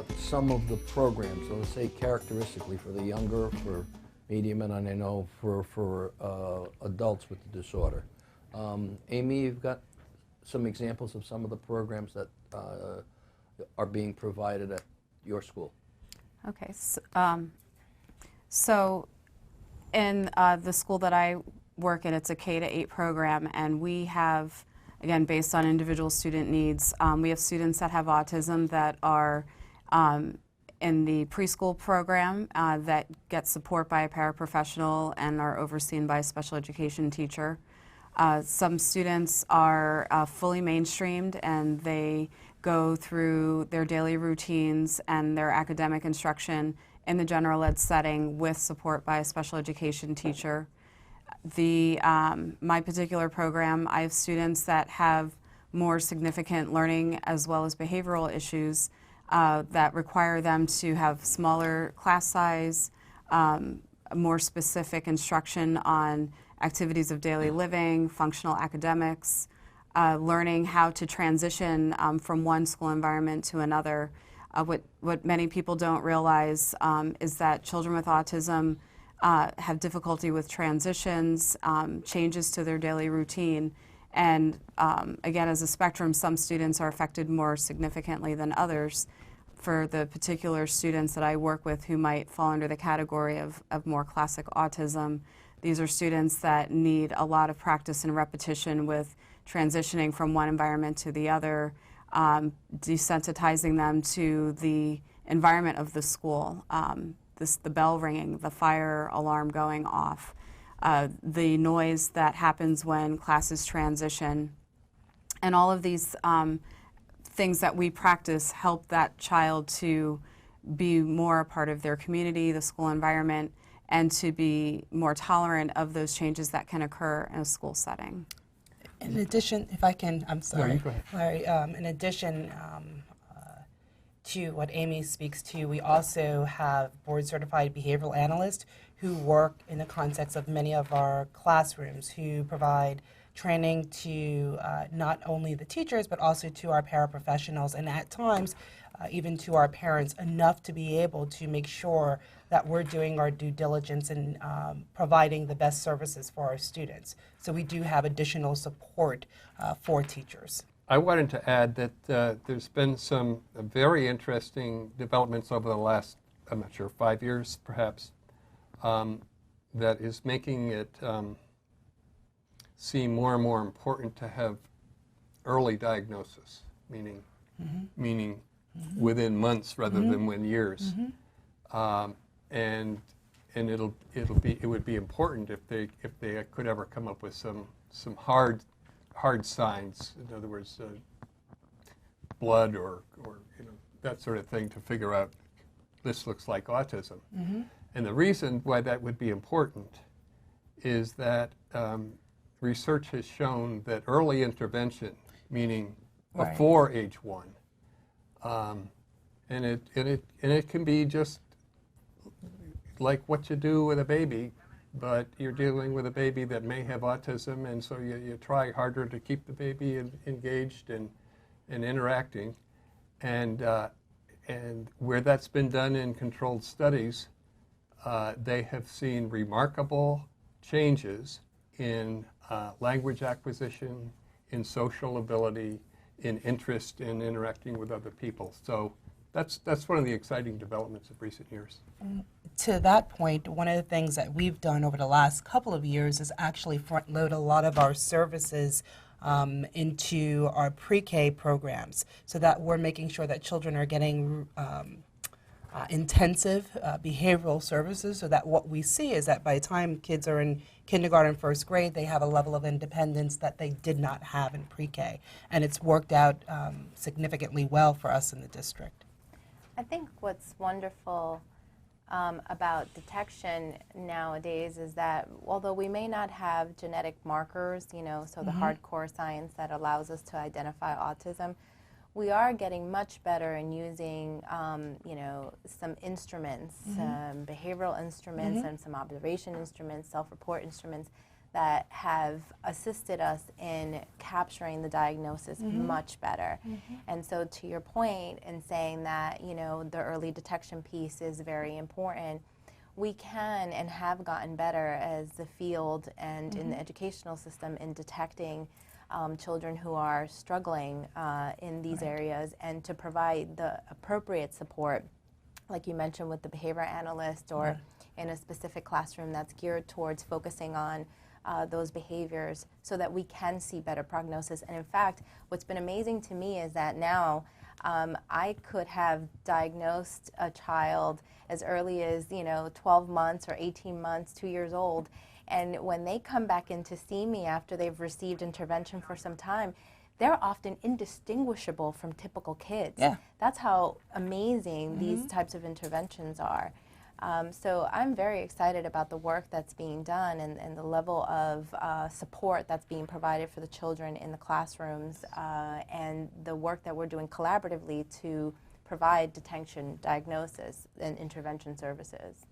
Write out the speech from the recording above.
about some of the programs, so let's say characteristically for the younger, for medium, and I know for adults with the disorder. Amy, you've got some examples of some of the programs that are being provided at your school. Okay, so in the school that I work in, it's a K-8 program, and we have, again, based on individual student needs, we have students that have autism that are in the preschool program that get support by a paraprofessional and are overseen by a special education teacher. Some students are fully mainstreamed, and they go through their daily routines and their academic instruction in the general ed setting with support by a special education teacher. My particular program, I have students that have more significant learning as well as behavioral issues that require them to have smaller class size, more specific instruction on activities of daily living, functional academics, learning how to transition from one school environment to another. What many people don't realize is that children with autism have difficulty with transitions, changes to their daily routine, and again, as a spectrum, some students are affected more significantly than others. For the particular students that I work with who might fall under the category of more classic autism, these are students that need a lot of practice and repetition with transitioning from one environment to the other, desensitizing them to the environment of the school, the bell ringing, the fire alarm going off, the noise that happens when classes transition, and all of these things that we practice help that child to be more a part of their community, the school environment, and to be more tolerant of those changes that can occur in a school setting. In addition, if I can, I'm sorry, go ahead. Larry, in addition to what Amy speaks to, we also have board-certified behavioral analysts who work in the context of many of our classrooms, who provide training to not only the teachers, but also to our paraprofessionals, and at times, even to our parents, enough to be able to make sure that we're doing our due diligence and providing the best services for our students. So we do have additional support for teachers. I wanted to add that there's been some very interesting developments over the last, I'm not sure, 5 years perhaps, that is making it seem more and more important to have early diagnosis, meaning within months rather than within years. And it would be important if they could ever come up with some hard signs, in other words, blood or that sort of thing, to figure out this looks like autism. And the reason why that would be important is that research has shown that early intervention, meaning before age 1, and it can be just like what you do with a baby, but you're dealing with a baby that may have autism, and so you try harder to keep the baby engaged and interacting. And where that's been done in controlled studies, they have seen remarkable changes in language acquisition, in social ability, in interest in interacting with other people. So that's one of the exciting developments of recent years. To that point, one of the things that we've done over the last couple of years is actually front load a lot of our services into our pre-K programs, so that we're making sure that children are getting intensive behavioral services, so that what we see is that by the time kids are in kindergarten, first grade, they have a level of independence that they did not have in pre-K. And it's worked out significantly well for us in the district. I think what's wonderful about detection nowadays is that although we may not have genetic markers, so the hardcore science that allows us to identify autism, we are getting much better in using, some instruments, behavioral instruments, and some observation instruments, self-report instruments that have assisted us in capturing the diagnosis much better. And so to your point in saying that, you know, the early detection piece is very important, we can and have gotten better as the field and in the educational system in detecting children who are struggling in these areas, and to provide the appropriate support, like you mentioned with the behavior analyst, or in a specific classroom that's geared towards focusing on those behaviors, so that we can see better prognosis. And in fact, what's been amazing to me is that now I could have diagnosed a child as early as, you know, 12 months or 18 months, 2 years old. And when they come back in to see me after they've received intervention for some time, they're often indistinguishable from typical kids. Yeah. That's how amazing these types of interventions are. So I'm very excited about the work that's being done, and the level of support that's being provided for the children in the classrooms, and the work that we're doing collaboratively to provide detection, diagnosis, and intervention services.